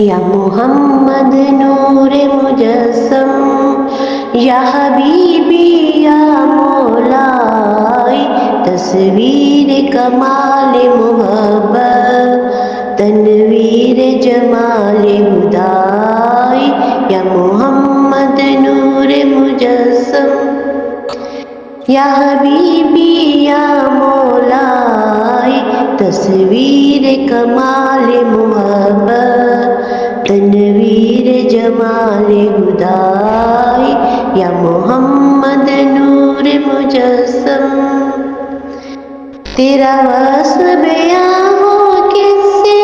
یا محمد نور مجسم، یا حبیبی یا مولائی، تصویر کمال محبت، تنویر جمال خدائی، یا محمد نور مجسم، یا حبیبی یا مولائی، تصویر کمال محبت، تنویر جمال خدائی، یا محمد نور مجسم۔ تیرا وصف بیاں ہو کس سے،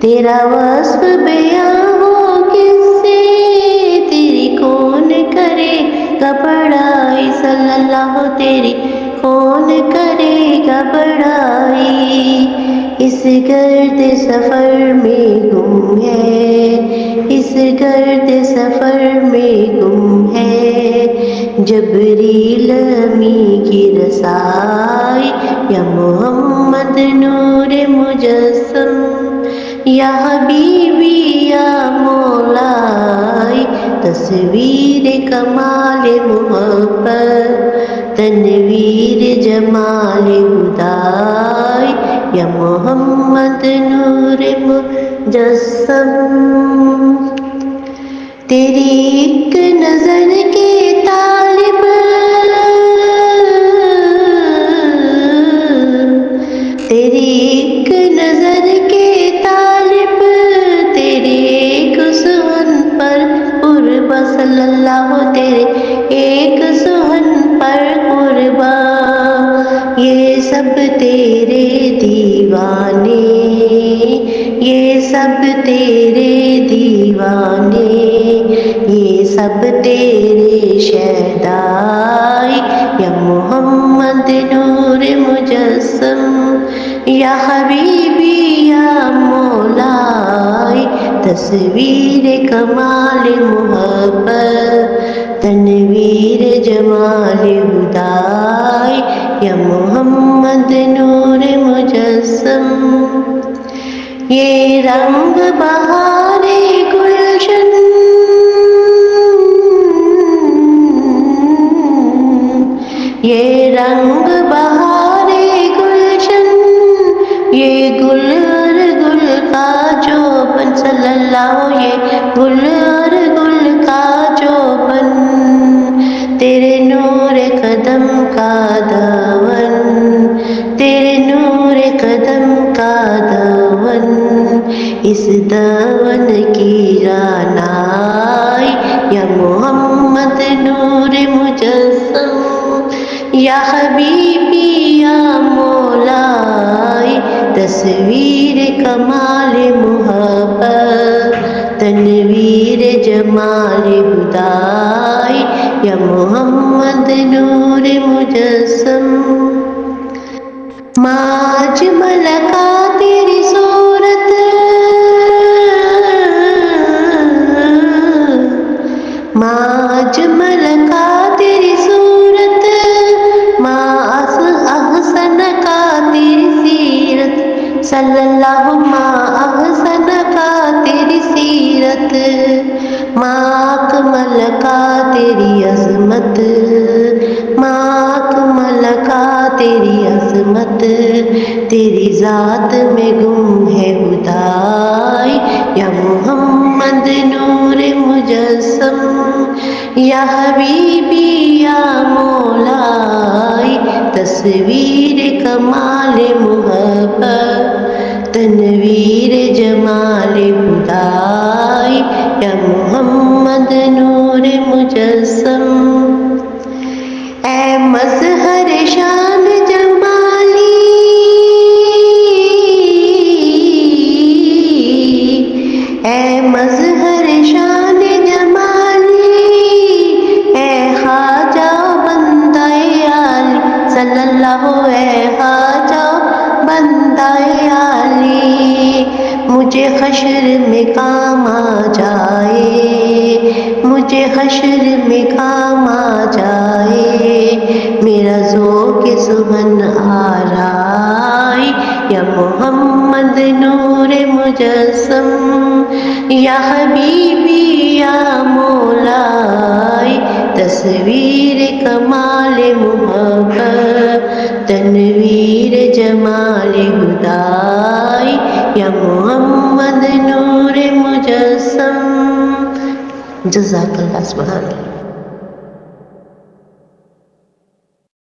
تیرا وصف بیاں ہو کس سے، تیری کون کرے گا بڑائی، صلی اللہ تیری کون کرے گا بڑائی۔ اس گرد سفر میں گم ہے، اس گرد سفر میں گم ہے، جبریل امی کی رسائی، یا محمد نور مجسم، یا حبیبی یا مولائی، تصویر کمال محبت، تنویر جمال خدائی، یا محمد نور مجسم۔ تیری ایک نظر کے طالب، تیری ایک نظر کے طالب، تیرے ایک سہن پر قرباں، صلی اللہ تیرے ایک سہن پر قرباں، یہ سب تیرے دیوانے، یہ سب تیرے دیوانے، یہ سب تیرے شہدائی، یا محمد نور مجسم، یا حبیبی یا مولائی، تصویر کمال محبت، تنویر جمال خدائی، یا محمد نور مجسم۔ یہ رنگ بہار گلشن، یہ رنگ بہار گلشن، یہ گل اور گل کا جوبن، صلی اللہ یہ گل اور گل کا جوبن، تیرے نور قدم کا دامن، تیرے نور قدم کا دامن، اس دامن کی رعنائی، یا محمد نور مجسم، یا حبیبی یا مولائی، تصویر کمال محبت، تنویر جمال خدائی، یا محمد نور مجسم۔ ماں اجمل کا تیری صورت، ماں اجمل کا تیری صورت، ماں احسن کا تیری سیرت، صلی اللہ ماں احسن کا تیری سیرت، ماں اکمل کا تیری عظمت، ماں اکمل کا تیری عظمت، تیری ذات میں گم ہے خدائی، یا محمد نور مجسم، یا حبیبی یا مولائی، تصویر کمال محبت، تنویر جمال خدائی، یا محمد نور مجسم۔ اے مظہر شان جمالی، اے مظہر شان جمالی، اے خواجہ بندہ عالی، صلی اللہ اے خواجہ بندہ عالی، مجھے حشر میں کام آ جائے، مجھے حشر میں کام آ جائے، میرا ذوق سخن آرائی، مجسم یا حبیبی یا مولائی تصویر کمال محبت تنویر جمال خدائی یا محمد نور مجسم. جزاک اللہ. سبحان اللہ.